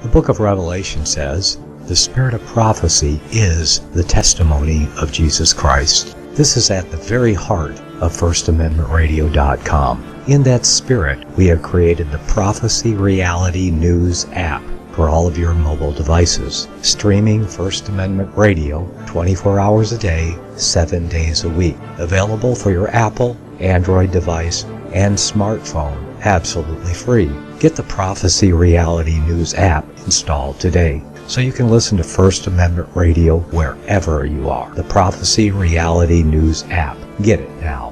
The book of Revelation says, "The spirit of prophecy is the testimony of Jesus Christ." This is at the very heart of FirstAmendmentRadio.com. In that spirit, we have created the Prophecy Reality News app for all of your mobile devices, streaming First Amendment Radio 24 hours a day, 7 days a week. Available for your Apple, Android device, and smartphone, absolutely free. Get the Prophecy Reality News app installed today so you can listen to First Amendment Radio wherever you are. The Prophecy Reality News app. Get it now.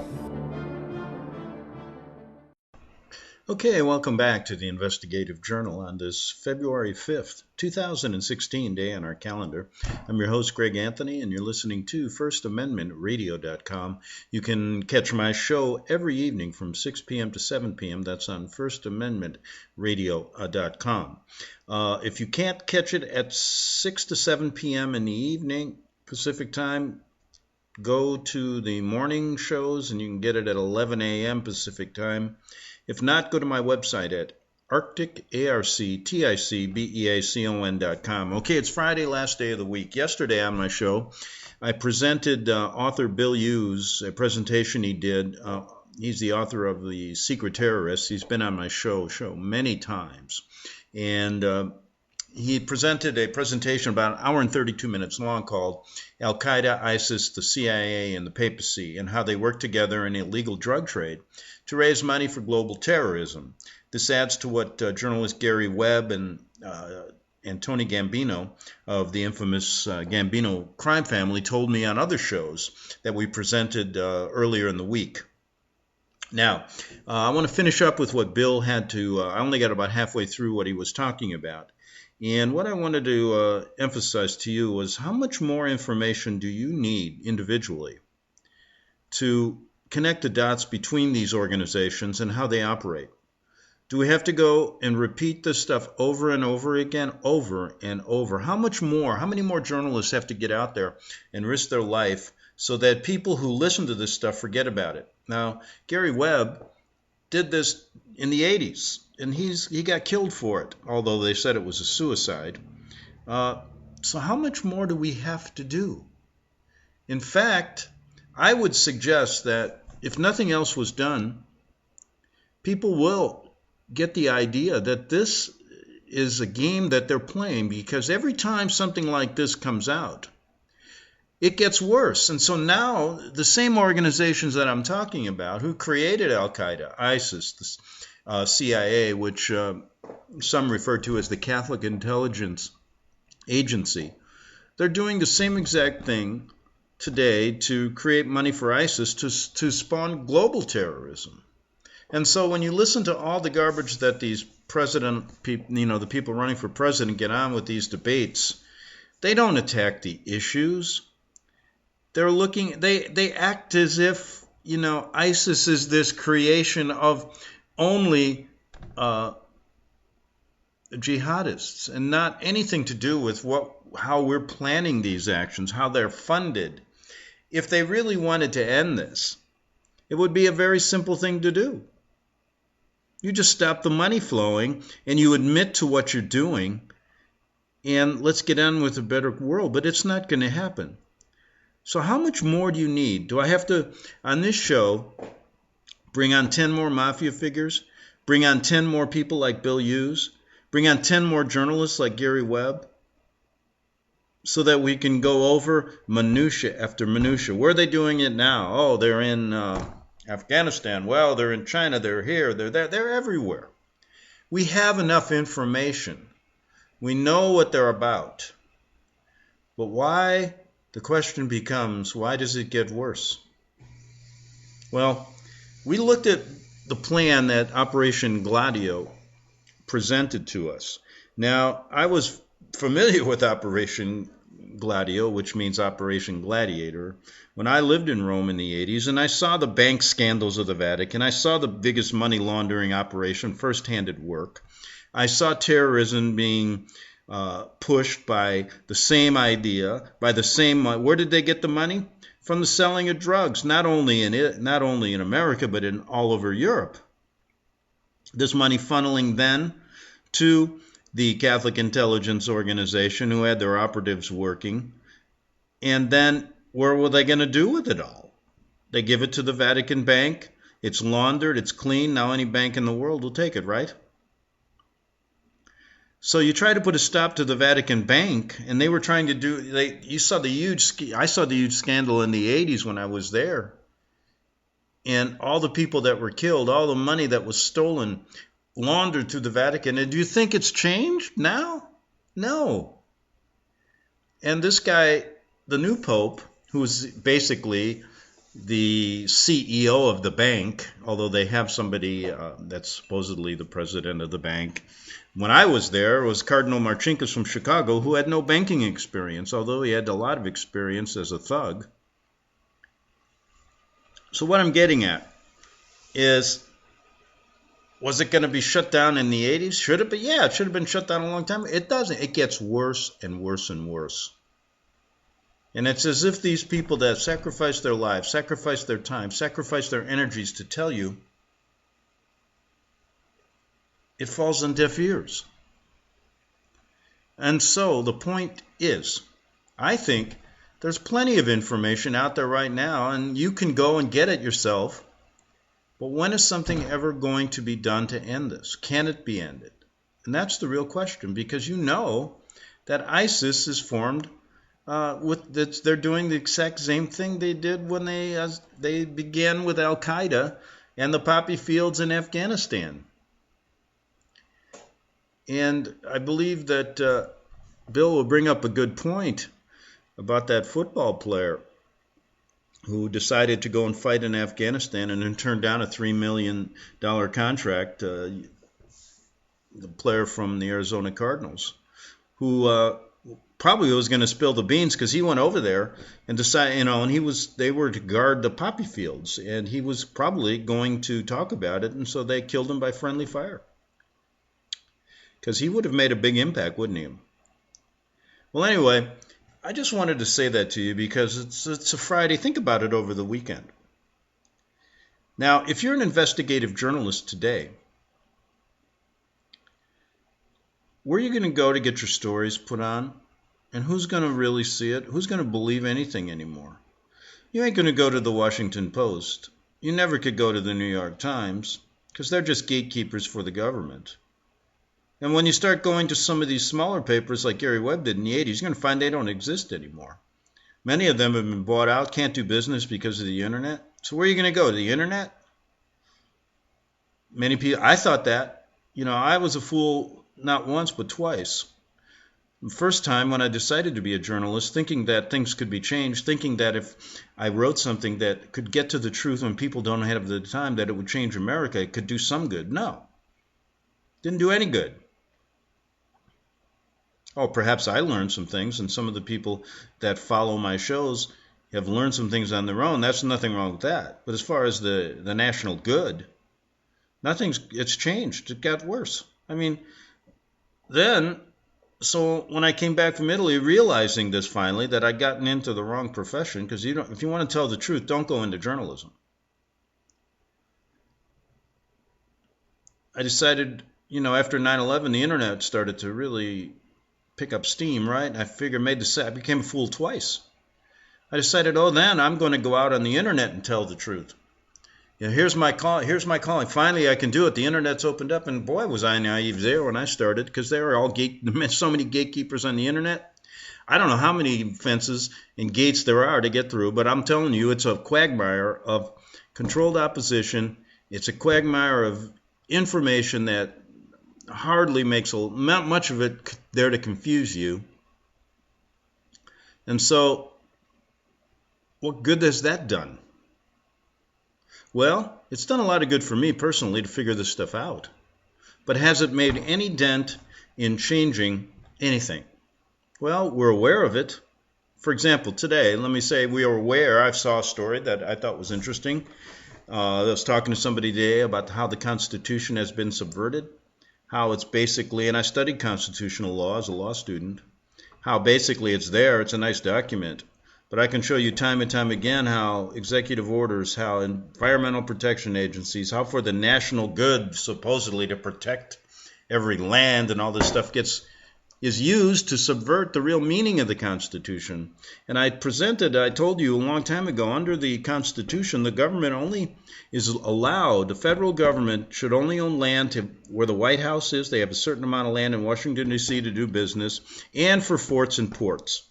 Okay, welcome back to the Investigative Journal on this February 5th, 2016 day on our calendar. I'm your host, Greg Anthony, and you're listening to FirstAmendmentRadio.com. You can catch my show every evening from 6 p.m. to 7 p.m. That's on FirstAmendmentRadio.com. If you can't catch it at 6 to 7 p.m. in the evening, Pacific time, go to the morning shows and you can get it at 11 a.m. Pacific time. If not, go to my website at arcticbeacon.com. Okay, it's Friday, last day of the week. Yesterday on my show, I presented author Bill Hughes, a presentation he did. He's the author of The Secret Terrorists. He's been on my show many times. And he presented a presentation about an hour and 32 minutes long called Al-Qaeda, ISIS, the CIA, and the Papacy, and how they work together in illegal drug trade to raise money for global terrorism. This adds to what journalist Gary Webb and Tony Gambino of the infamous Gambino crime family told me on other shows that we presented earlier in the week. Now, I want to finish up with what Bill had to, I only got about halfway through what he was talking about. And what I wanted to emphasize to you was how much more information do you need individually to connect the dots between these organizations and how they operate? Do we have to go and repeat this stuff over and over again, over and over? How much more, how many more journalists have to get out there and risk their life so that people who listen to this stuff forget about it? Now, Gary Webb did this in the 80s, and he got killed for it, although they said it was a suicide. So how much more do we have to do? In fact, I would suggest that if nothing else was done, people will get the idea that this is a game that they're playing, because every time something like this comes out, it gets worse. And so now the same organizations that I'm talking about who created Al-Qaeda, ISIS, the CIA, which some refer to as the Catholic Intelligence Agency, they're doing the same exact thing today to create money for ISIS to spawn global terrorism. And so when you listen to all the garbage that these the people running for president get on with these debates, they don't attack the issues. They act as if, ISIS is this creation of only jihadists and not anything to do with how we're planning these actions, how they're funded. If they really wanted to end this, it would be a very simple thing to do. You just stop the money flowing and you admit to what you're doing, and let's get on with a better world. But it's not going to happen. So how much more do you need? Do I have to, on this show, bring on 10 more mafia figures? Bring on 10 more people like Bill Hughes? Bring on 10 more journalists like Gary Webb? So that we can go over minutia after minutia. Where are they doing it now? Oh, they're in Afghanistan. Well, they're in China. They're here. They're there. They're everywhere. We have enough information. We know what they're about. But why? The question becomes, why does it get worse? Well, we looked at the plan that Operation Gladio presented to us. Now, I was familiar with Operation Gladio, which means Operation Gladiator, when I lived in Rome in the 80s, and I saw the bank scandals of the Vatican. I saw the biggest money laundering operation firsthand at work. I saw terrorism being pushed by the same idea, by the same. Where did they get the money? From the selling of drugs, not only in America, but in all over Europe. This money funneling then to the Catholic Intelligence Organization, who had their operatives working. And then what were they going to do with it all? They give it to the Vatican Bank. It's laundered. It's clean. Now any bank in the world will take it, right? So you try to put a stop to the Vatican Bank, and they were trying to do. I saw the huge scandal in the 80s when I was there, and all the people that were killed, all the money that was stolen, laundered to the Vatican. And do you think it's changed now? No. And this guy, the new Pope, who's basically the CEO of the bank, although they have somebody that's supposedly the president of the bank. When I was there, it was Cardinal Marcinkus from Chicago, who had no banking experience, although he had a lot of experience as a thug. So what I'm getting at is, was it going to be shut down in the 80s? Should it be? Yeah, it should have been shut down a long time. It doesn't. It gets worse and worse and worse. And it's as if these people that sacrifice their lives, sacrifice their time, sacrifice their energies to tell you, it falls on deaf ears. And so the point is, I think there's plenty of information out there right now, and you can go and get it yourself. But when is something ever going to be done to end this? Can it be ended? And that's the real question, because you know that ISIS is formed they're doing the exact same thing they did when they began with Al-Qaeda and the poppy fields in Afghanistan. And I believe that Bill will bring up a good point about that football player who decided to go and fight in Afghanistan and then turned down a $3 million contract, the player from the Arizona Cardinals, who probably was going to spill the beans because he went over there and decided, and they were to guard the poppy fields, and he was probably going to talk about it, and so they killed him by friendly fire. Because he would have made a big impact, wouldn't he? Well, anyway, I just wanted to say that to you because it's a Friday. Think about it over the weekend. Now, if you're an investigative journalist today, where are you going to go to get your stories put on? And who's going to really see it? Who's going to believe anything anymore? You ain't going to go to the Washington Post. You never could go to the New York Times because they're just gatekeepers for the government. And when you start going to some of these smaller papers like Gary Webb did in the 80s, you're going to find they don't exist anymore. Many of them have been bought out, can't do business because of the internet. So where are you going to go? To the internet? Many people, I thought that. I was a fool not once but twice. The first time when I decided to be a journalist, thinking that things could be changed, thinking that if I wrote something that could get to the truth when people don't have the time, that it would change America, it could do some good. No. Didn't do any good. Oh, perhaps I learned some things, and some of the people that follow my shows have learned some things on their own. That's nothing wrong with that. But as far as the national good, it's changed. It got worse. So when I came back from Italy, realizing this finally, that I'd gotten into the wrong profession, because if you want to tell the truth, don't go into journalism. I decided, after 9/11, the internet started to really pick up steam, right? I I became a fool twice. I decided, then I'm going to go out on the internet and tell the truth. Here's my calling. Finally, I can do it. The internet's opened up, and boy, was I naive there when I started, because there were so many gatekeepers on the internet. I don't know how many fences and gates there are to get through, but I'm telling you, it's a quagmire of controlled opposition. It's a quagmire of information that hardly makes much of it there to confuse you. And so, what good has that done? Well, it's done a lot of good for me personally to figure this stuff out. But has it made any dent in changing anything? Well, we're aware of it. For example, today, let me say we are aware. I saw a story that I thought was interesting. I was talking to somebody today about how the Constitution has been subverted. How it's basically, and I studied constitutional law as a law student, how basically it's there, it's a nice document. But I can show you time and time again how executive orders, how environmental protection agencies, how for the national good, supposedly to protect every land and all this stuff is used to subvert the real meaning of the Constitution. And I told you a long time ago, under the Constitution, the government only is allowed, the federal government should only own land where the White House is. They have a certain amount of land in Washington, D.C. to do business, and for forts and ports.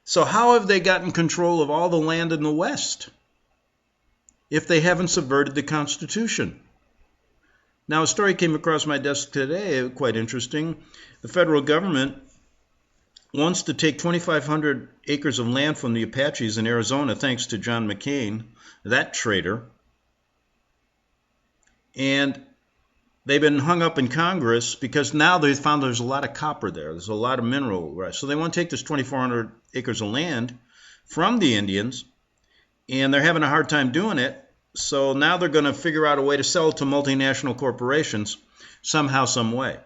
So how have they gotten control of all the land in the West if they haven't subverted the Constitution? Now, a story came across my desk today, quite interesting. The federal government wants to take 2,500 acres of land from the Apaches in Arizona, thanks to John McCain, that traitor. And they've been hung up in Congress because now they've found there's a lot of copper there. There's a lot of mineral, right? So they want to take this 2,400 acres of land from the Indians, and they're having a hard time doing it. So now they're going to figure out a way to sell it to multinational corporations somehow, some way.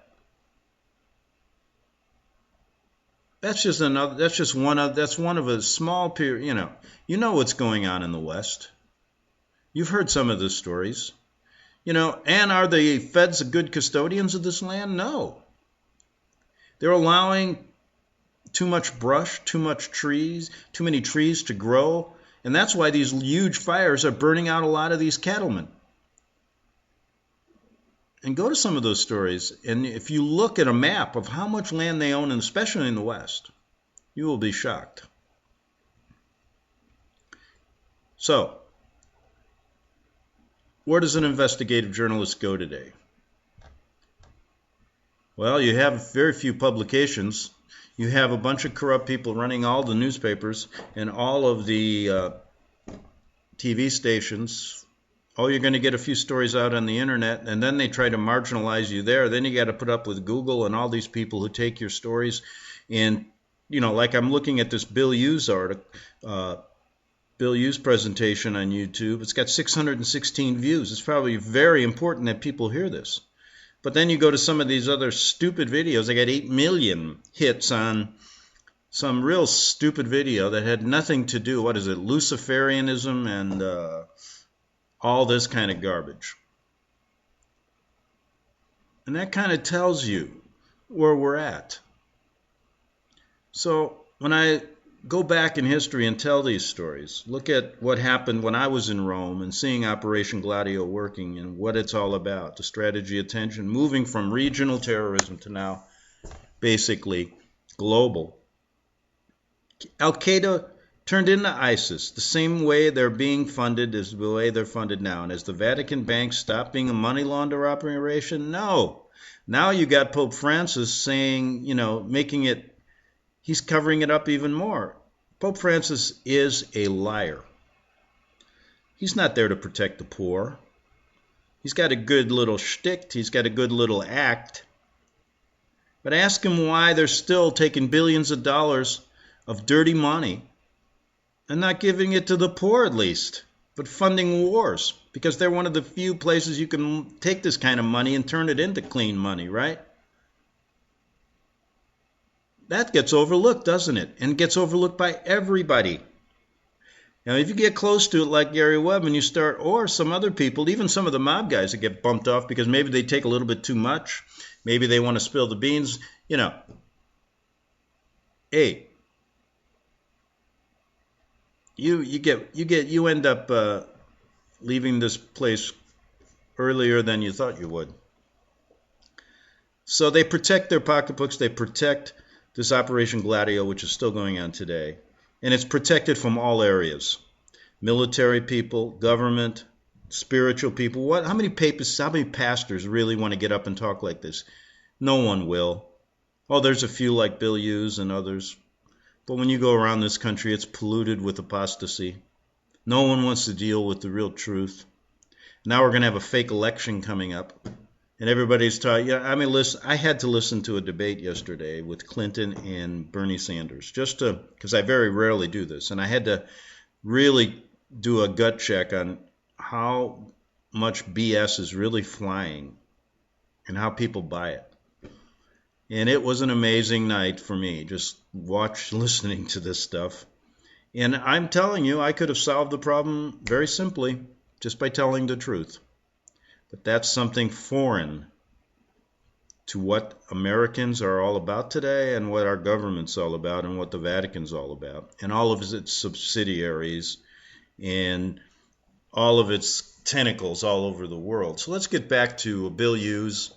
That's one of a small period, you know what's going on in the West. You've heard some of the stories. And are the feds good custodians of this land? No. They're allowing too much brush, too many trees to grow. And that's why these huge fires are burning out a lot of these cattlemen. And go to some of those stories, and if you look at a map of how much land they own, and especially in the West, you will be shocked. So, where does an investigative journalist go today? Well, you have very few publications. You have a bunch of corrupt people running all the newspapers and all of the TV stations. Oh, you're going to get a few stories out on the internet, and then they try to marginalize you there. Then you got to put up with Google and all these people who take your stories. And, like I'm looking at this Bill Hughes Bill Hughes presentation on YouTube. It's got 616 views. It's probably very important that people hear this. But then you go to some of these other stupid videos. They got 8 million hits on some real stupid video that had nothing to do, Luciferianism and all this kind of garbage. And that kind of tells you where we're at. So when I go back in history and tell these stories, look at what happened when I was in Rome and seeing Operation Gladio working and what it's all about, the strategy of tension, moving from regional terrorism to now basically global. Al-Qaeda turned into ISIS, the same way they're being funded as the way they're funded now. And as the Vatican Bank stopped being a money launder operation, no. Now you got Pope Francis saying, he's covering it up even more. Pope Francis is a liar. He's not there to protect the poor. He's got a good little shtick. He's got a good little act. But ask him why they're still taking billions of dollars of dirty money and not giving it to the poor at least, but funding wars, because they're one of the few places you can take this kind of money and turn it into clean money, right? That gets overlooked, doesn't it? And gets overlooked by everybody. Now, if you get close to it like Gary Webb and you start, or some other people, even some of the mob guys that get bumped off because maybe they take a little bit too much, maybe they want to spill the beans, hey, you end up leaving this place earlier than you thought you would. So they protect their pocketbooks. They protect this Operation Gladio, which is still going on today. And it's protected from all areas. Military people, government, spiritual people. How many papists, how many pastors really want to get up and talk like this? No one will. Oh, there's a few like Bill Hughes and others. But when you go around this country, it's polluted with apostasy. No one wants to deal with the real truth. Now we're going to have a fake election coming up. And everybody's talking. I had to listen to a debate yesterday with Clinton and Bernie Sanders, because I very rarely do this. And I had to really do a gut check on how much BS is really flying and how people buy it. And it was an amazing night for me, just listening to this stuff. And I'm telling you, I could have solved the problem very simply just by telling the truth. But that's something foreign to what Americans are all about today and what our government's all about and what the Vatican's all about and all of its subsidiaries and all of its tentacles all over the world. So let's get back to Bill Hughes.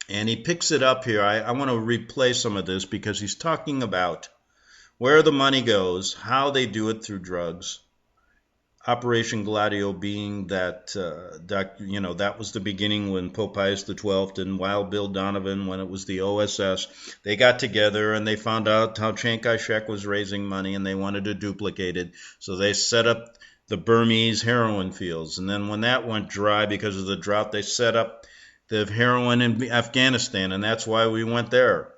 And he picks it up here. I want to replay some of this because he's talking about where the money goes, how they do it through drugs. Operation Gladio being that, that was the beginning when Pope Pius XII and Wild Bill Donovan, when it was the OSS, they got together and they found out how Chiang Kai-shek was raising money and they wanted to duplicate it. So they set up the Burmese heroin fields. And then when that went dry because of the drought, they set up the heroin in Afghanistan, and that's why we went there.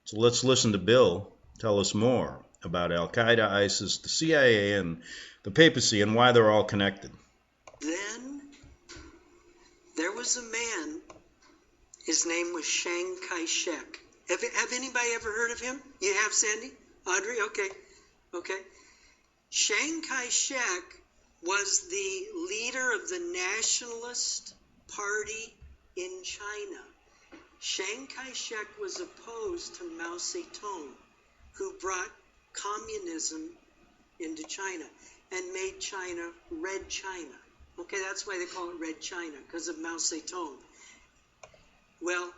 So let's listen to Bill tell us more about Al-Qaeda, ISIS, the CIA, and the papacy, and why they're all connected. Then there was a man, his name was Chiang Kai-shek. Have anybody ever heard of him? You have, Sandy? Audrey? Okay. Chiang Kai-shek was the leader of the Nationalist Party in China. Chiang Kai-shek was opposed to Mao Zedong, who brought communism into China and made China Red China. Okay, that's why they call it Red China, because of Mao Zedong. Well,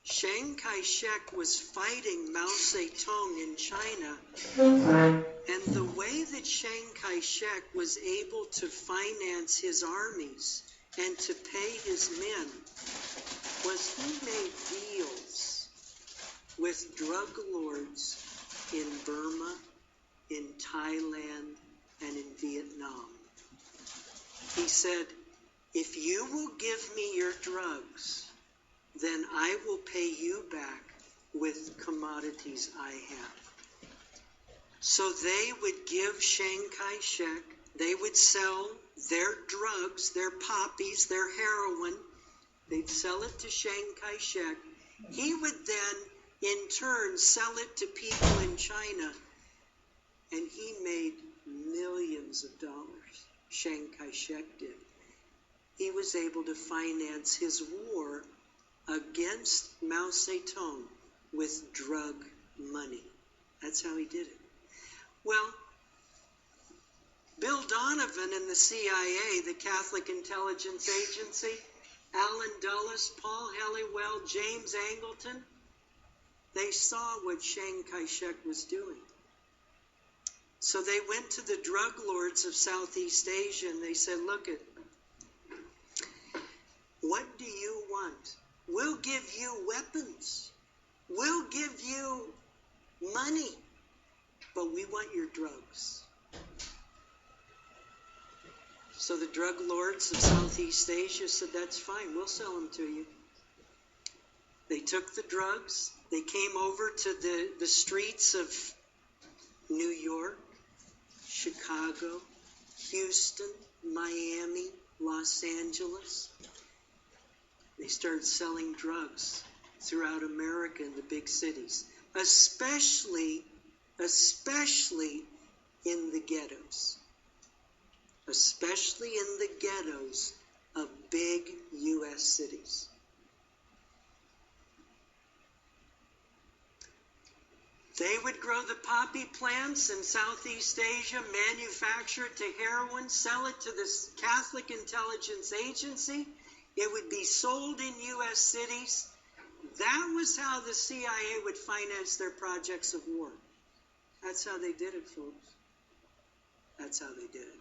Chiang Kai-shek was fighting Mao Zedong in China, and the way that Chiang Kai-shek was able to finance his armies and to pay his men was he made deals with drug lords in Burma, in Thailand, and in Vietnam. He said, if you will give me your drugs, then I will pay you back with commodities I have. So they would give Chiang Kai-shek, they would sell their drugs, their poppies, their heroin, they'd sell it to Chiang Kai-shek. He would then, in turn, sell it to people in China, and he made millions of dollars. Chiang Kai-shek did. He was able to finance his war against Mao Zedong with drug money. That's how he did it. Well, Bill Donovan and the CIA, the Catholic Intelligence Agency, Alan Dulles, Paul Helliwell, James Angleton, they saw what Chiang Kai-shek was doing. So they went to the drug lords of Southeast Asia and they said, look, what do you want? We'll give you weapons. We'll give you money, but we want your drugs. So the drug lords of Southeast Asia said, that's fine, we'll sell them to you. They took the drugs, they came over to the streets of New York, Chicago, Houston, Miami, Los Angeles. They started selling drugs throughout America in the big cities, especially in the ghettos. Especially in the ghettos of big U.S. cities. They would grow the poppy plants in Southeast Asia, manufacture it to heroin, sell it to the Catholic Intelligence Agency. It would be sold in U.S. cities. That was how the CIA would finance their projects of war. That's how they did it, folks. That's how they did it.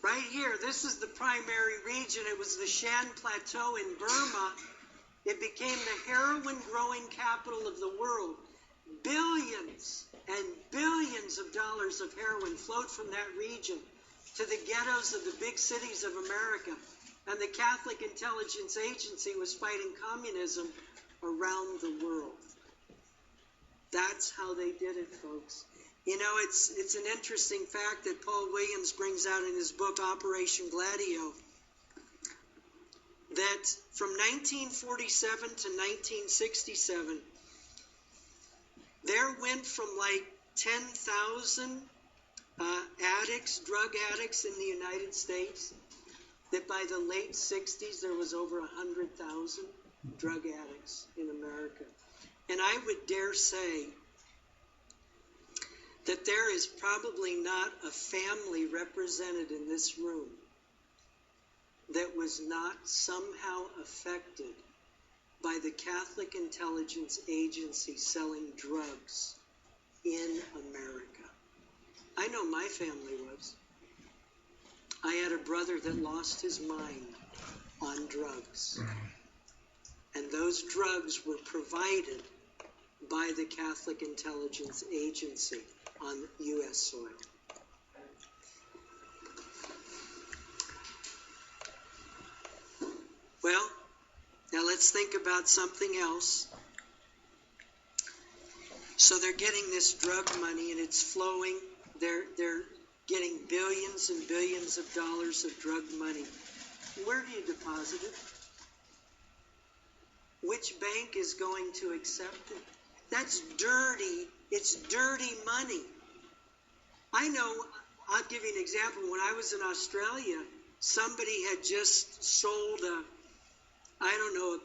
Right here, this is the primary region. It was the Shan Plateau in Burma. It became the heroin growing capital of the world. Billions and billions of dollars of heroin flowed from that region to the ghettos of the big cities of America. And the Catholic Intelligence Agency was fighting communism around the world. That's how they did it, folks. You know, it's an interesting fact that Paul Williams brings out in his book, Operation Gladio, that from 1947 to 1967, there went from like 10,000 drug addicts in the United States, that by the late 60s there was over 100,000 drug addicts in America. And I would dare say that there is probably not a family represented in this room that was not somehow affected by the Catholic Intelligence Agency selling drugs in America. I know my family was. I had a brother that lost his mind on drugs. And those drugs were provided by the Catholic Intelligence Agency on U.S. soil. Well, now let's think about something else. So they're getting this drug money and it's flowing. They're getting billions and billions of dollars of drug money. Where do you deposit it? Which bank is going to accept it? That's dirty. It's dirty money. I know, I'll give you an example. When I was in Australia, somebody had just sold a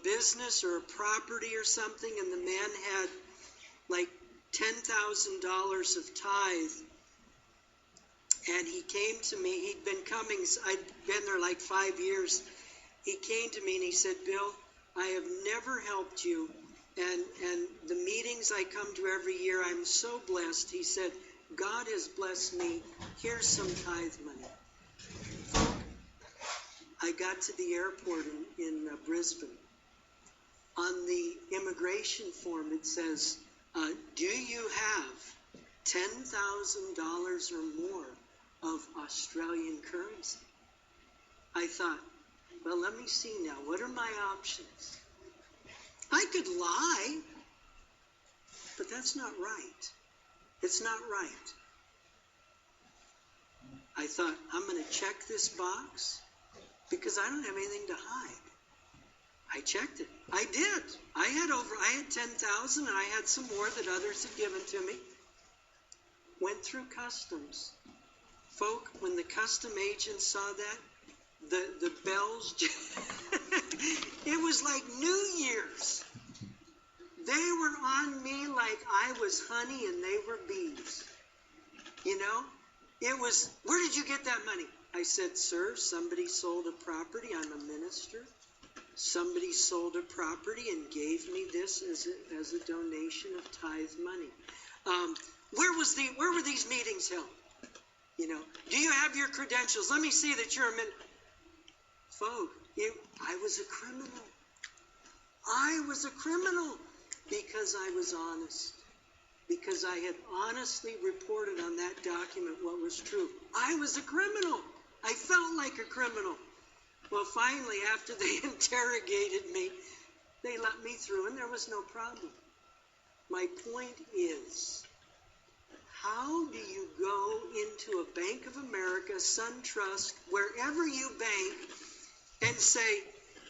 business or a property or something, and the man had like $10,000 of tithe. And he came to me, he'd been coming, I'd been there like 5 years. He came to me and he said, Bill, I have never helped you. And the meetings I come to every year, I'm so blessed. He said, God has blessed me. Here's some tithe money. I got to the airport in Brisbane. On the immigration form, it says, do you have $10,000 or more of Australian currency? I thought, well, let me see now. What are my options? I could lie, but that's not right. It's not right. I thought, I'm going to check this box because I don't have anything to hide. I checked it. I did. I had 10,000 and I had some more that others had given to me. Went through customs. Folk, when the custom agent saw that, the bells, it was like New Year's. They were on me like I was honey and they were bees. You know, it was, where did you get that money? I said, sir, somebody sold a property. I'm a minister. Somebody sold a property and gave me this as a donation of tithe money. Where were these meetings held? You know, do you have your credentials? Let me see that you're a minister. Folk, I was a criminal. I was a criminal because I was honest. Because I had honestly reported on that document what was true. I was a criminal. I felt like a criminal. Well, finally, after they interrogated me, they let me through and there was no problem. My point is, how do you go into a Bank of America, SunTrust, wherever you bank, and say,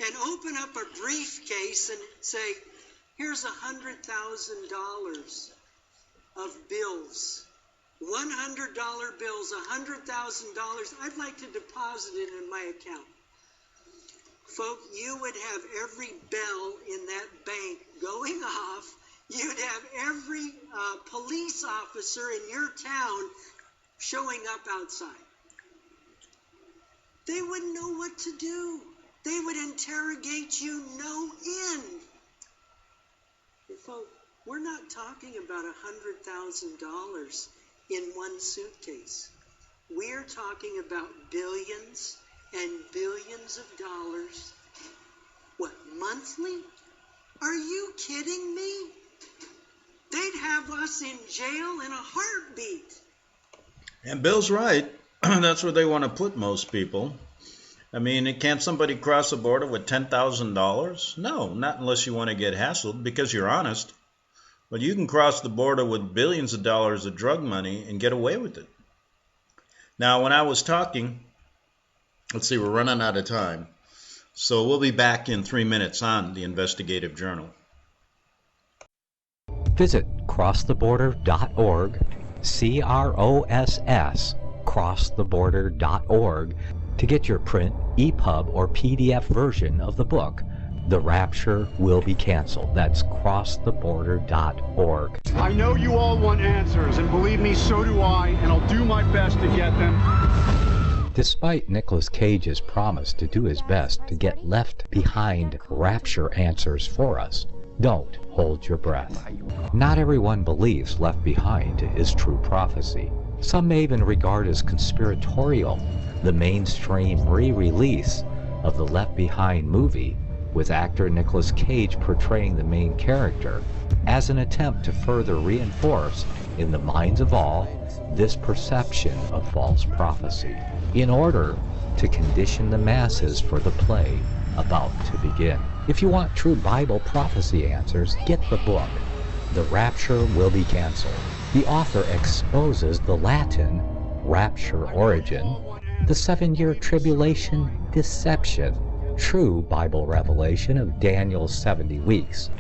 and open up a briefcase and say, here's $100,000 of bills, $100 bills, $100,000. I'd like to deposit it in my account. Folk, you would have every bell in that bank going off. You'd have every police officer in your town showing up outside. They wouldn't know what to do. They would interrogate you no end. Folks, we're not talking about $100,000 in one suitcase. We are talking about billions and billions of dollars. What, monthly? Are you kidding me? They'd have us in jail in a heartbeat. And Bill's right. That's where they want to put most people. I mean, can't somebody cross the border with $10,000? No, not unless you want to get hassled because you're honest. But you can cross the border with billions of dollars of drug money and get away with it. Now, when I was talking, let's see, we're running out of time. So we'll be back in 3 minutes on the Investigative Journal. Visit crosstheborder.org, CROSS, crosstheborder.org, to get your print EPUB or PDF version of the book, The Rapture Will Be Canceled. That's crosstheborder.org. I know you all want answers, and believe me, so do I, and I'll do my best to get them. Despite Nicolas Cage's promise to do his best to get left behind rapture answers for us, don't hold your breath. Not everyone believes Left Behind is true prophecy. Some may even regard as conspiratorial the mainstream re-release of the Left Behind movie with actor Nicolas Cage portraying the main character as an attempt to further reinforce in the minds of all this perception of false prophecy in order to condition the masses for the play about to begin. If you want true Bible prophecy answers, get the book, The Rapture Will Be Canceled. The author exposes the Latin rapture origin, the 7-year tribulation deception, true Bible revelation of Daniel's 70 weeks,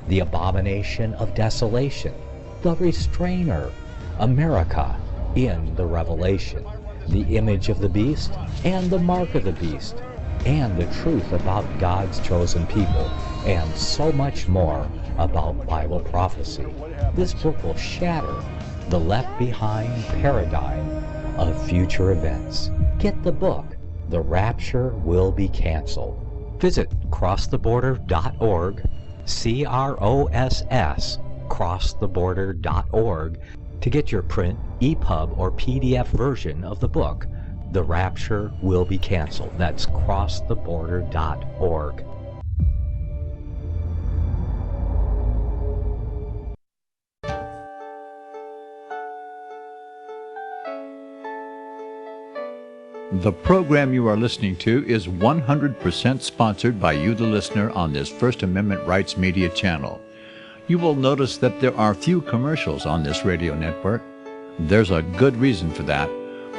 the abomination of desolation, the restrainer, America in the Revelation, the image of the beast and the mark of the beast, and the truth about God's chosen people, and so much more about Bible prophecy. This book will shatter the Left Behind paradigm of future events. Get the book, The Rapture Will Be Canceled. Visit crosstheborder.org, CROSS, crosstheborder.org, to get your print, EPUB, or PDF version of the book, The Rapture Will Be Canceled. That's crosstheborder.org. The program you are listening to is 100% sponsored by you, the listener, on this First Amendment Rights Media channel. You will notice that there are few commercials on this radio network. There's a good reason for that.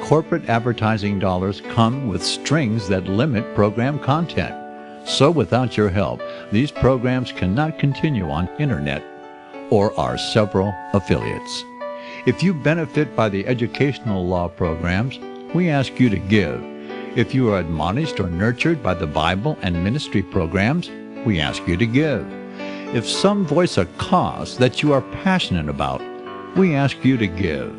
Corporate advertising dollars come with strings that limit program content. So without your help, these programs cannot continue on internet or our several affiliates. If you benefit by the educational law programs, we ask you to give. If you are admonished or nurtured by the Bible and ministry programs, we ask you to give. If some voice a cause that you are passionate about, we ask you to give.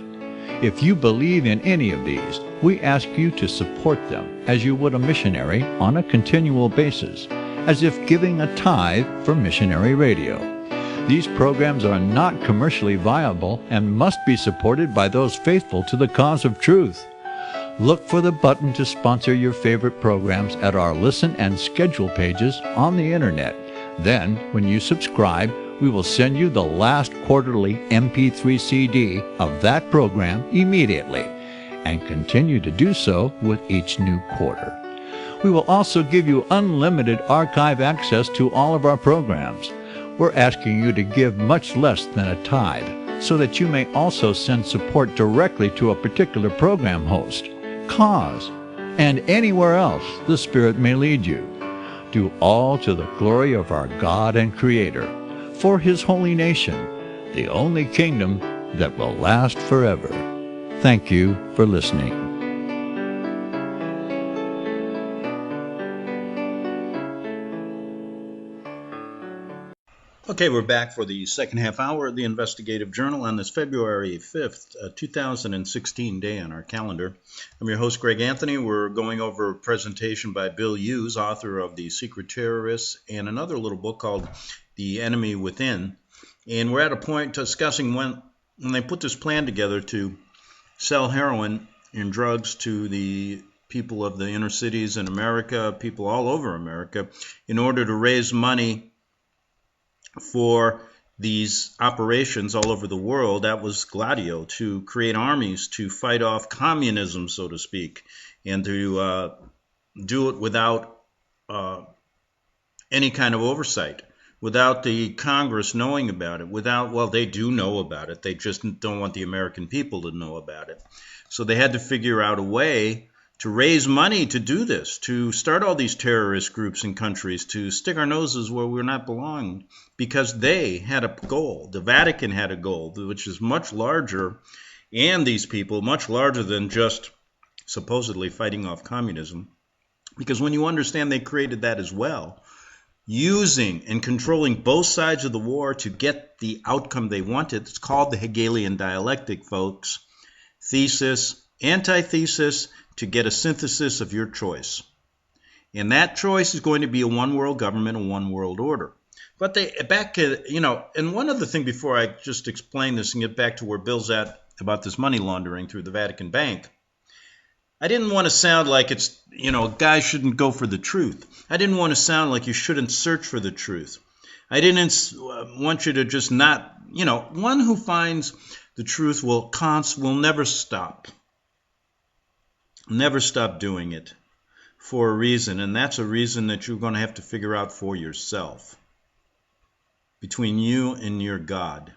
If you believe in any of these, we ask you to support them as you would a missionary on a continual basis, as if giving a tithe for missionary radio. These programs are not commercially viable and must be supported by those faithful to the cause of truth. Look for the button to sponsor your favorite programs at our listen and schedule pages on the internet. Then, when you subscribe, we will send you the last quarterly MP3 CD of that program immediately, and continue to do so with each new quarter. We will also give you unlimited archive access to all of our programs. We're asking you to give much less than a tithe, so that you may also send support directly to a particular program host, cause, and anywhere else the Spirit may lead you. Do all to the glory of our God and Creator, for His holy nation, the only kingdom that will last forever. Thank you for listening. Okay, we're back for the second half hour of the Investigative Journal on this February 5th, 2016 day on our calendar. I'm your host, Greg Anthony. We're going over a presentation by Bill Hughes, author of The Secret Terrorists, and another little book called The Enemy Within. And we're at a point discussing when they put this plan together to sell heroin and drugs to the people of the inner cities in America, people all over America, in order to raise money for these operations all over the world. That was Gladio, to create armies to fight off communism, so to speak, and to do it without any kind of oversight, without the Congress knowing about it, well, they do know about it, they just don't want the American people to know about it. So they had to figure out a way to raise money to do this, to start all these terrorist groups and countries, to stick our noses where we're not belonging, because they had a goal. The Vatican had a goal, which is much larger, and these people, much larger than just supposedly fighting off communism. Because when you understand they created that as well, using and controlling both sides of the war to get the outcome they wanted, it's called the Hegelian dialectic, folks. Thesis, antithesis, to get a synthesis of your choice. And that choice is going to be a one world government, a one world order. But and one other thing before I just explain this and get back to where Bill's at about this money laundering through the Vatican Bank, I didn't want to sound like it's, a guy shouldn't go for the truth. I didn't want to sound like you shouldn't search for the truth. I didn't want you to just not, one who finds the truth will never stop. Never stop doing it for a reason, and that's a reason that you're going to have to figure out for yourself. Between you and your God.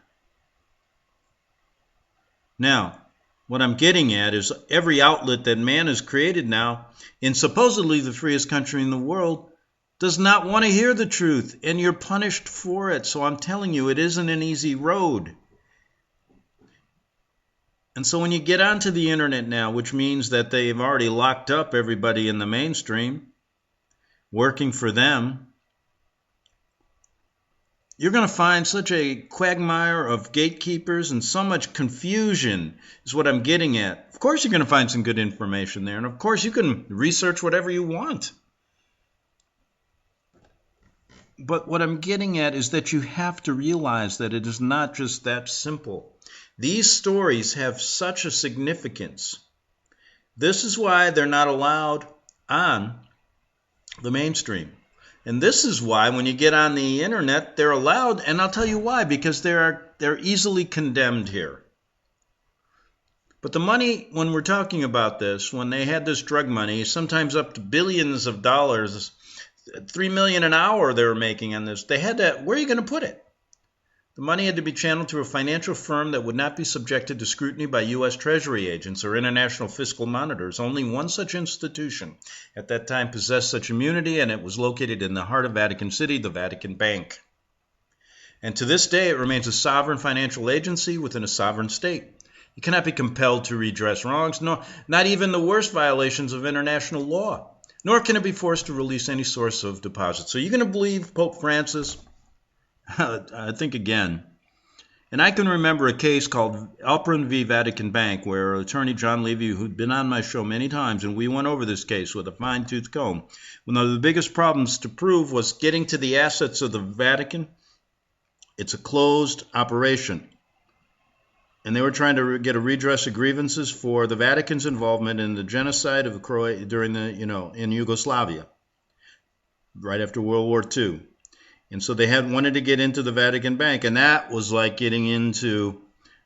Now, what I'm getting at is every outlet that man has created now, in supposedly the freest country in the world, does not want to hear the truth, and you're punished for it. So I'm telling you, it isn't an easy road. And so when you get onto the internet now, which means that they've already locked up everybody in the mainstream, working for them, you're going to find such a quagmire of gatekeepers and so much confusion is what I'm getting at. Of course, you're going to find some good information there. And of course, you can research whatever you want. But what I'm getting at is that you have to realize that it is not just that simple. These stories have such a significance. This is why they're not allowed on the mainstream. And this is why when you get on the internet, they're allowed, and I'll tell you why, because they're easily condemned here. But the money, when we're talking about this, when they had this drug money, sometimes up to billions of dollars, $3 million an hour they were making on this, they had to, where are you going to put it? The money had to be channeled through a financial firm that would not be subjected to scrutiny by U.S. Treasury agents or international fiscal monitors. Only one such institution at that time possessed such immunity, and it was located in the heart of Vatican City, the Vatican Bank. And to this day, it remains a sovereign financial agency within a sovereign state. It cannot be compelled to redress wrongs, no, not even the worst violations of international law, nor can it be forced to release any source of deposit. So you're going to believe Pope Francis? I think again. And I can remember a case called Alperin v. Vatican Bank, where attorney John Levy, who'd been on my show many times, and we went over this case with a fine-tooth comb. One of the biggest problems to prove was getting to the assets of the Vatican. It's a closed operation. And they were trying to get a redress of grievances for the Vatican's involvement in the genocide of Croatia during in Yugoslavia, right after World War II. And so they wanted to get into the Vatican Bank, and that was like getting into,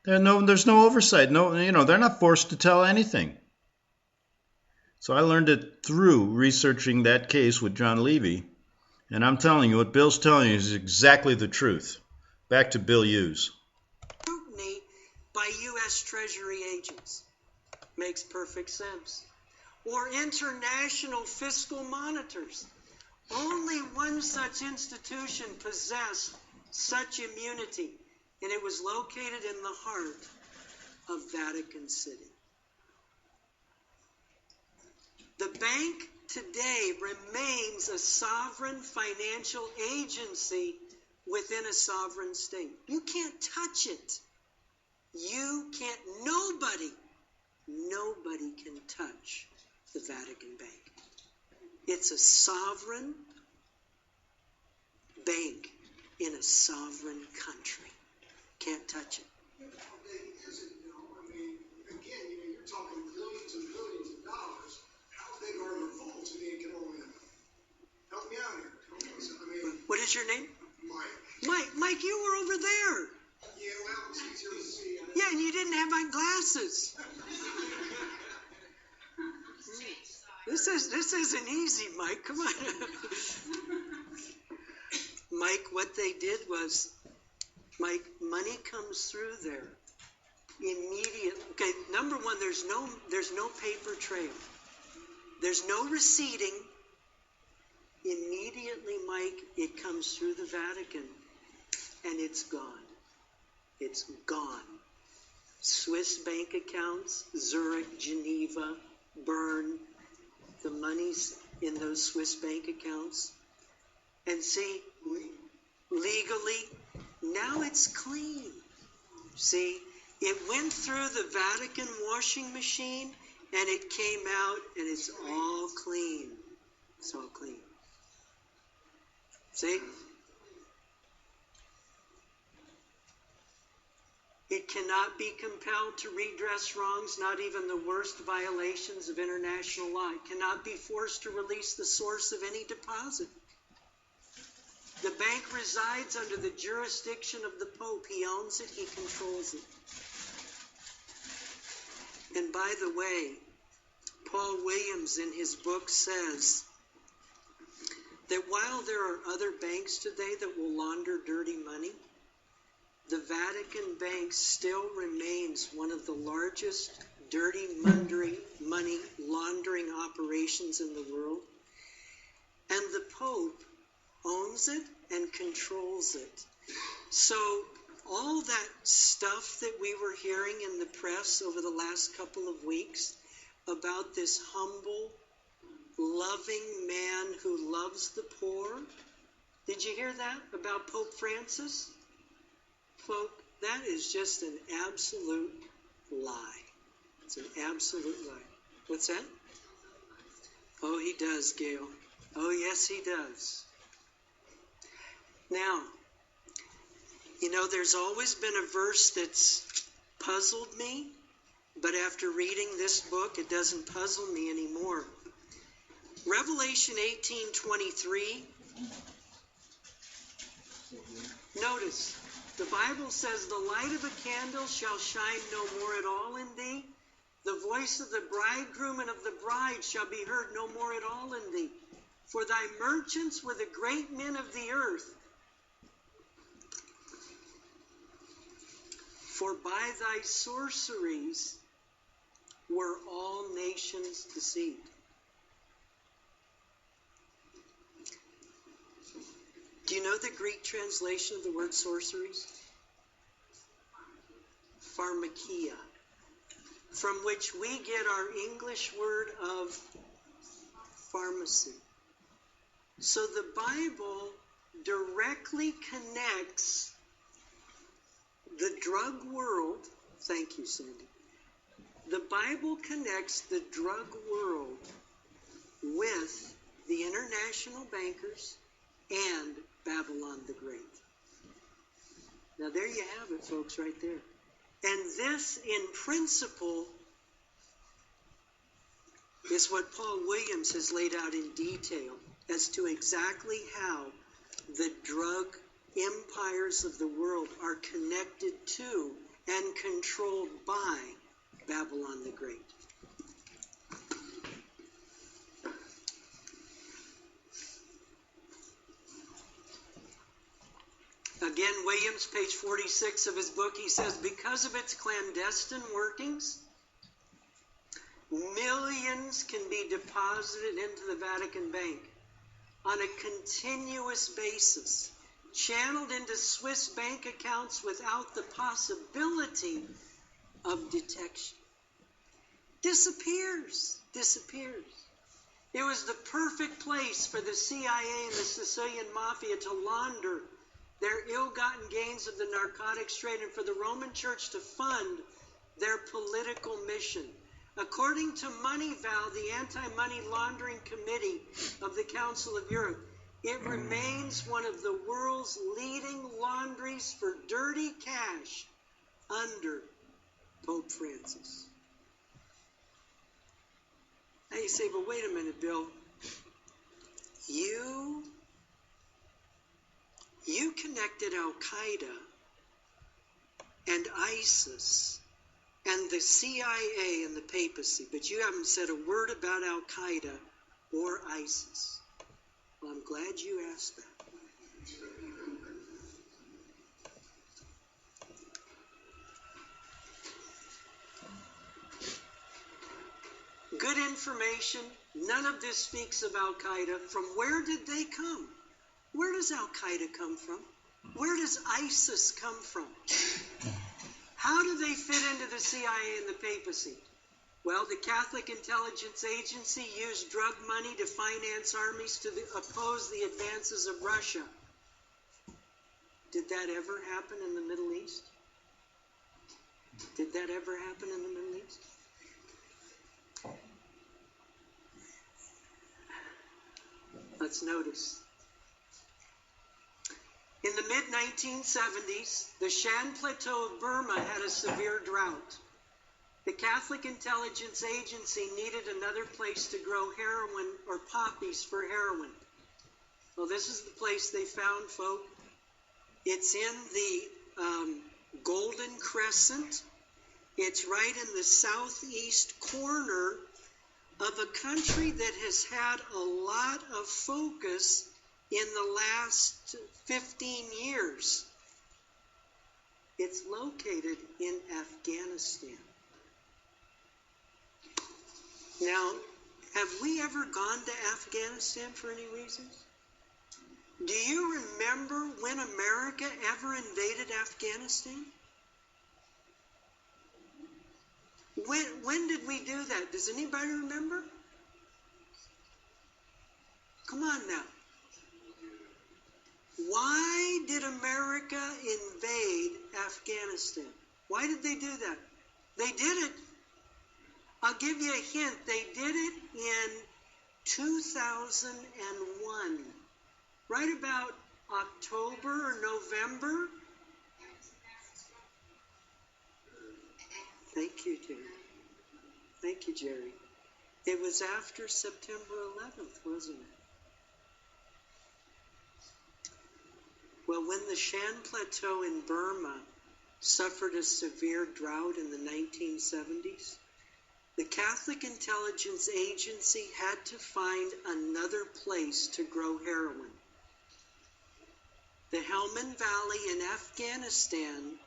there's no oversight. No, they're not forced to tell anything. So I learned it through researching that case with John Levy, and I'm telling you, what Bill's telling you is exactly the truth. Back to Bill Hughes. Scrutiny by U.S. Treasury agents makes perfect sense. Or international fiscal monitors. Only one such institution possessed such immunity, and it was located in the heart of Vatican City. The bank today remains a sovereign financial agency within a sovereign state. You can't touch it. You can't, nobody can touch the Vatican Bank. It's a sovereign bank in a sovereign country. Can't touch it. How big is it, Bill? I mean, again, you're talking billions and billions of dollars. How big are the vaults in the economic? Help me out here. What is your name? Mike. Mike, you were over there. Yeah, well, it's easier to see. Yeah, and you didn't have my glasses. This isn't easy, Mike. Come on. Mike, what they did was, Mike, money comes through there immediately. Okay, number one, there's no paper trail. There's no receipting. Immediately, Mike, it comes through the Vatican, and it's gone. It's gone. Swiss bank accounts, Zurich, Geneva, Bern. The money's in those Swiss bank accounts. And see, legally, now it's clean. See, it went through the Vatican washing machine, and it came out, and it's all clean. It's all clean. See? It cannot be compelled to redress wrongs, not even the worst violations of international law. It cannot be forced to release the source of any deposit. The bank resides under the jurisdiction of the Pope. He owns it, he controls it. And by the way, Paul Williams in his book says that while there are other banks today that will launder dirty money, the Vatican Bank still remains one of the largest dirty money laundering operations in the world. And the Pope owns it and controls it. So all that stuff that we were hearing in the press over the last couple of weeks about this humble, loving man who loves the poor, did you hear that about Pope Francis? Folk, that is just an absolute lie. It's an absolute lie. What's that? Oh, he does, Gail. Oh, yes, he does. Now, you know, there's always been a verse that's puzzled me, but after reading this book, it doesn't puzzle me anymore. Revelation 18:23. Notice, the Bible says, the light of a candle shall shine no more at all in thee. The voice of the bridegroom and of the bride shall be heard no more at all in thee. For thy merchants were the great men of the earth. For by thy sorceries were all nations deceived. Do you know the Greek translation of the word sorceries? Pharmakia, from which we get our English word of pharmacy. So the Bible directly connects the drug world, thank you, Sandy. The Bible connects the drug world with the international bankers and Babylon the Great. Now there you have it, folks, right there. And this, in principle, is what Paul Williams has laid out in detail as to exactly how the drug empires of the world are connected to and controlled by Babylon the Great. Again, Williams, page 46 of his book, he says, because of its clandestine workings, millions can be deposited into the Vatican Bank on a continuous basis, channeled into Swiss bank accounts without the possibility of detection. Disappears. It was the perfect place for the CIA and the Sicilian Mafia to launder their ill-gotten gains of the narcotics trade and for the Roman Church to fund their political mission. According to MoneyVal, the Anti-Money Laundering Committee of the Council of Europe, it remains one of the world's leading laundries for dirty cash under Pope Francis. Now you say, but wait a minute, Bill. You connected Al-Qaeda and ISIS and the CIA and the Papacy, but you haven't said a word about Al-Qaeda or ISIS. Well, I'm glad you asked that. Good information. None of this speaks of Al-Qaeda. From where did they come? Where does Al-Qaeda come from? Where does ISIS come from? How do they fit into the CIA and the Papacy? Well, the Catholic Intelligence Agency used drug money to finance armies to oppose the advances of Russia. Did that ever happen in the Middle East? Did that ever happen in the Middle East? Let's notice. In the mid-1970s, the Shan Plateau of Burma had a severe drought. The Catholic Intelligence Agency needed another place to grow heroin or poppies for heroin. Well, this is the place they found, folk. It's in the Golden Crescent. It's right in the southeast corner of a country that has had a lot of focus in the last 15 years. It's located in Afghanistan. Now, have we ever gone to Afghanistan for any reasons? Do you remember when America ever invaded Afghanistan? When did we do that? Does anybody remember? Come on now. Why did America invade Afghanistan? Why did they do that? They did it. I'll give you a hint. They did it in 2001. Right about October or November. Thank you, Jerry. Thank you, Jerry. It was after September 11th, wasn't it? Well, when the Shan Plateau in Burma suffered a severe drought in the 1970s, the Catholic Intelligence Agency had to find another place to grow heroin. The Helmand Valley in Afghanistan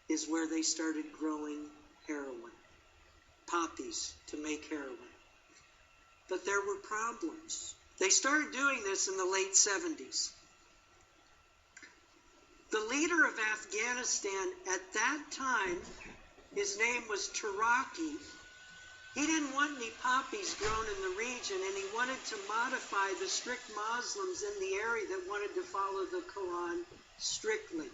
is where they started growing heroin, poppies to make heroin. But there were problems. They started doing this in the late 70s. The leader of Afghanistan at that time, his name was Taraki. He didn't want any poppies grown in the region, and he wanted to modify the strict Muslims in the area that wanted to follow the Quran strictly.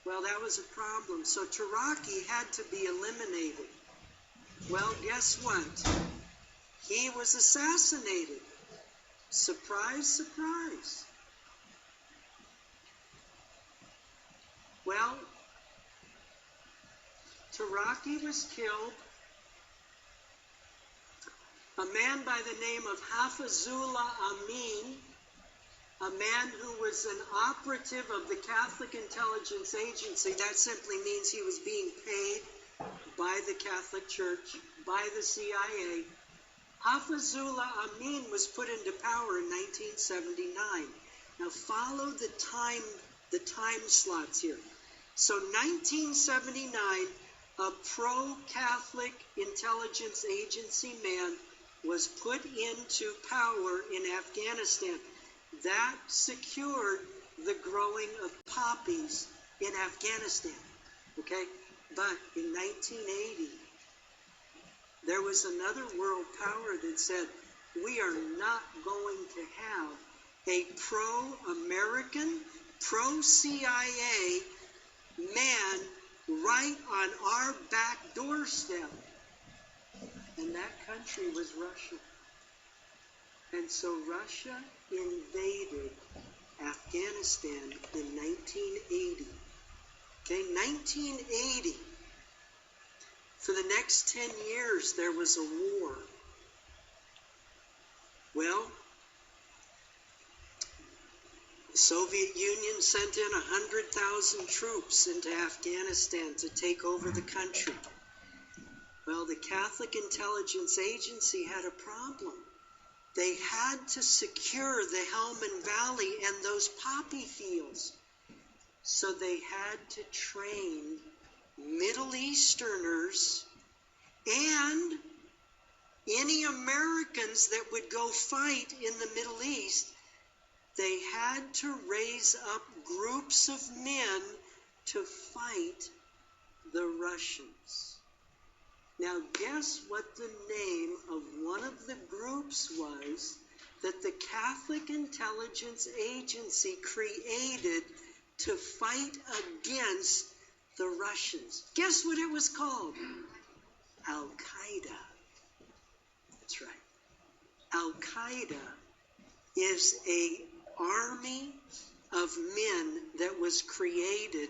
Well, that was a problem. So Taraki had to be eliminated. Well, guess what? He was assassinated. Surprise, surprise. Well, Taraki was killed. A man by the name of Hafizullah Amin, a man who was an operative of the Catholic Intelligence Agency, that simply means he was being paid by the Catholic Church, by the CIA. Hafizullah Amin was put into power in 1979. Now follow the time slots here. So 1979, a pro-Catholic intelligence agency man was put into power in Afghanistan. That secured the growing of poppies in Afghanistan. Okay? But in 1980, there was another world power that said, we are not going to have a pro-American, pro-CIA man right on our back doorstep. And that country was Russia. And so Russia invaded Afghanistan in 1980. Okay, 1980. For the next 10 years, there was a war. Well, the Soviet Union sent in 100,000 troops into Afghanistan to take over the country. Well, the Catholic Intelligence Agency had a problem. They had to secure the Helmand Valley and those poppy fields. So they had to train Middle Easterners and any Americans that would go fight in the Middle East. They had to raise up groups of men to fight the Russians. Now guess what the name of one of the groups was that the Catholic Intelligence Agency created to fight against the Russians. Guess what it was called? Al-Qaeda. That's right. Al-Qaeda is an army of men that was created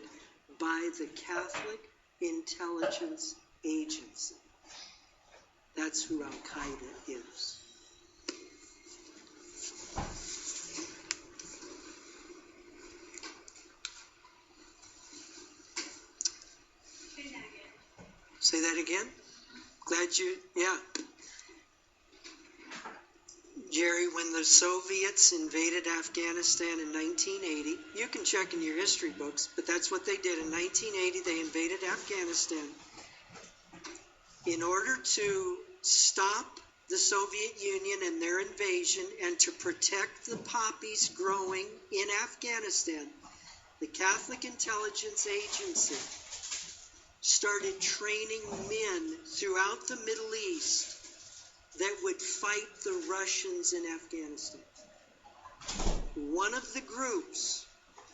by the Catholic Intelligence Agency. That's who Al-Qaeda is. Say that again? Glad you, yeah. Jerry, when the Soviets invaded Afghanistan in 1980, you can check in your history books, but that's what they did. In 1980, they invaded Afghanistan. In order to stop the Soviet Union and their invasion and to protect the poppies growing in Afghanistan, the Catholic Intelligence Agency started training men throughout the Middle East that would fight the Russians in Afghanistan. One of the groups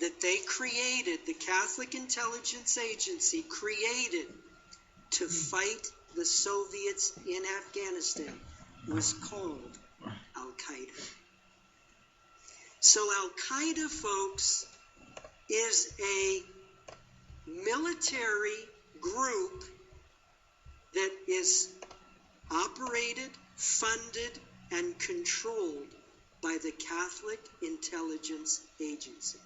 that they created, the Catholic Intelligence Agency created to fight the Soviets in Afghanistan, was called Al-Qaeda. So Al-Qaeda, folks, is a military group that is operated, funded, and controlled by the Catholic Intelligence Agency.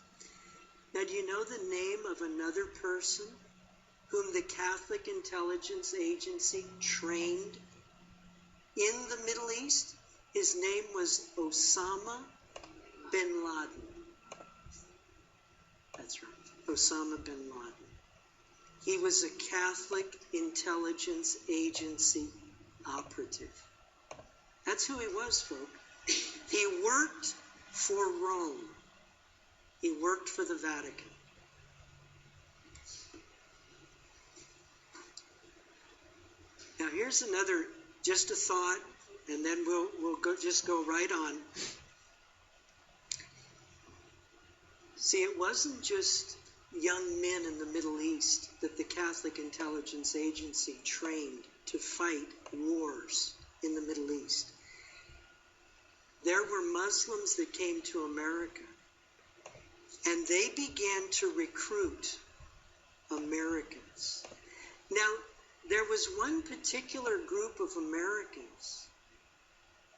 Now, do you know the name of another person whom the Catholic Intelligence Agency trained in the Middle East? His name was Osama bin Laden. That's right, Osama bin Laden. He was a Catholic Intelligence Agency operative. That's who he was, folk. He worked for Rome. He worked for the Vatican. Now here's another, just a thought, and then we'll go right on. See, it wasn't just young men in the Middle East that the Catholic Intelligence Agency trained to fight wars in the Middle East. There were Muslims that came to America, and they began to recruit Americans. Now, there was one particular group of Americans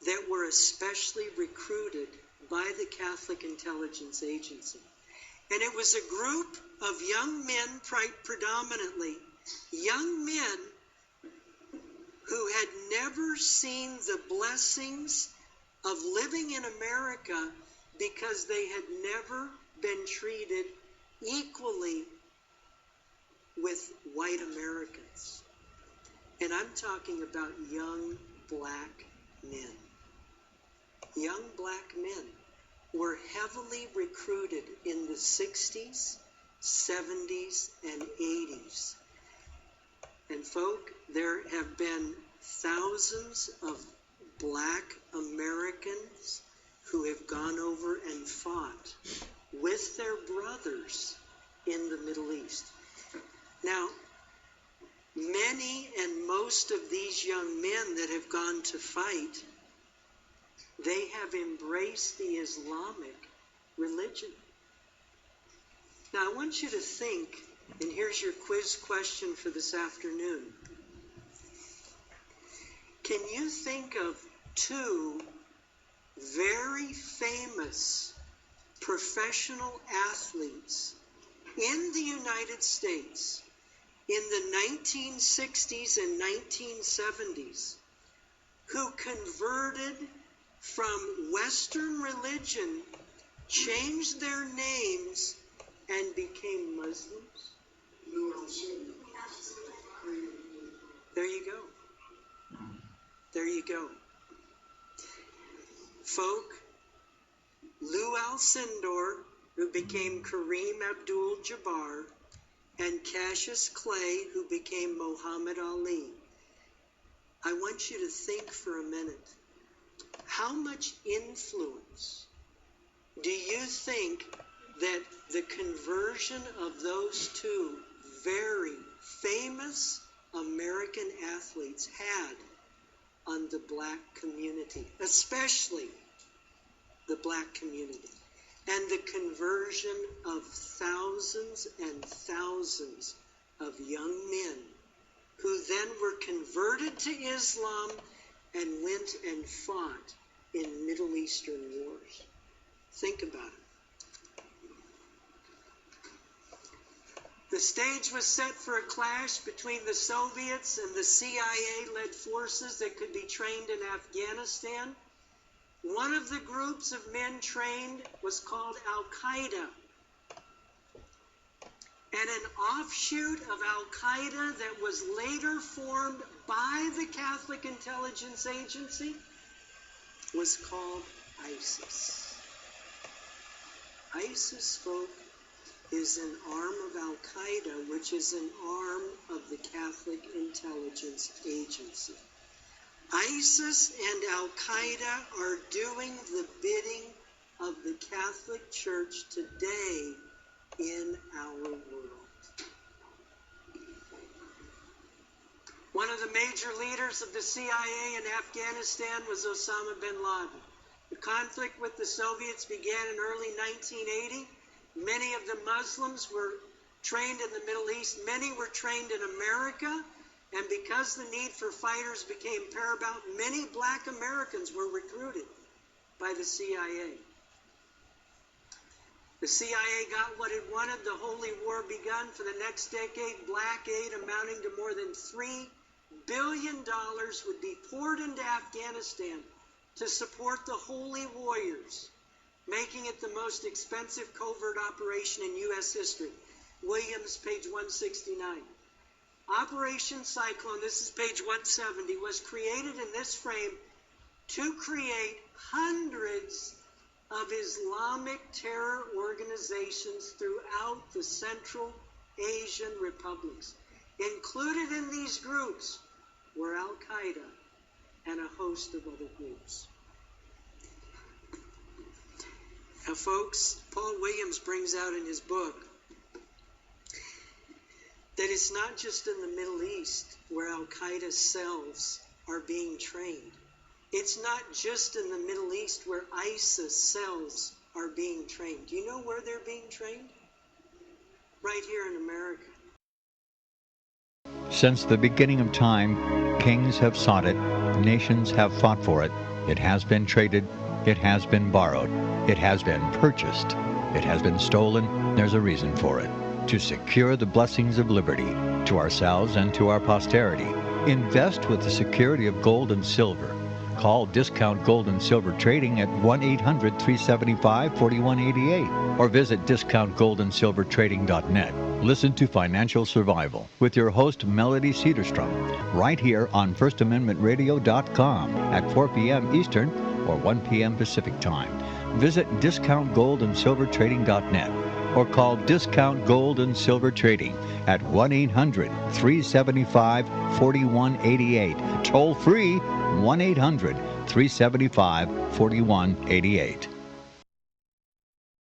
that were especially recruited by the Catholic Intelligence Agency. And it was a group of young men, predominantly young men who had never seen the blessings of living in America because they had never been treated equally with white Americans. And I'm talking about young black men. Young black men were heavily recruited in the 60s, 70s, and 80s. And folk, there have been thousands of black Americans who have gone over and fought with their brothers in the Middle East. Now, many and most of these young men that have gone to fight, they have embraced the Islamic religion. Now, I want you to think, and here's your quiz question for this afternoon. Can you think of two very famous professional athletes in the United States in the 1960s and 1970s who converted from Western religion, changed their names, and became Muslims? There you go. There you go. Folk, Lou Alcindor, who became Kareem Abdul-Jabbar, and Cassius Clay, who became Muhammad Ali. I want you to think for a minute. How much influence do you think that the conversion of those two very famous American athletes had on the black community, especially the black community, and the conversion of thousands and thousands of young men who then were converted to Islam and went and fought in Middle Eastern wars? Think about it. The stage was set for a clash between the Soviets and the CIA-led forces that could be trained in Afghanistan. One of the groups of men trained was called Al-Qaeda. And an offshoot of Al-Qaeda that was later formed by the Catholic Intelligence Agency was called ISIS. ISIS, folk, is an arm of Al-Qaeda, which is an arm of the Catholic Intelligence Agency. ISIS and Al-Qaeda are doing the bidding of the Catholic Church today in our world. One of the major leaders of the CIA in Afghanistan was Osama bin Laden. The conflict with the Soviets began in early 1980. Many of the Muslims were trained in the Middle East. Many were trained in America. And because the need for fighters became paramount, many black Americans were recruited by the CIA. The CIA got what it wanted. The Holy War begun. For the next decade, black aid amounting to more than $3 billion would be poured into Afghanistan to support the Holy Warriors, making it the most expensive covert operation in U.S. history. Williams, page 169. Operation Cyclone, this is page 170, was created in this frame to create hundreds of Islamic terror organizations throughout the Central Asian republics. Included in these groups were Al-Qaeda and a host of other groups. Now, folks, Paul Williams brings out in his book that it's not just in the Middle East where Al-Qaeda cells are being trained. It's not just in the Middle East where ISIS cells are being trained. Do you know where they're being trained? Right here in America. Since the beginning of time, kings have sought it, nations have fought for it. It has been traded, it has been borrowed, it has been purchased, it has been stolen. There's a reason for it. To secure the blessings of liberty to ourselves and to our posterity. Invest with the security of gold and silver. Call Discount Gold and Silver Trading at 1-800-375-4188 or visit discountgoldandsilvertrading.net. Listen to Financial Survival with your host Melody Cedarstrom right here on FirstAmendmentRadio.com at 4 p.m. Eastern or 1 p.m. Pacific Time. Visit discountgoldandsilvertrading.net or call Discount Gold and Silver Trading at 1-800-375-4188. Toll free 1-800-375-4188.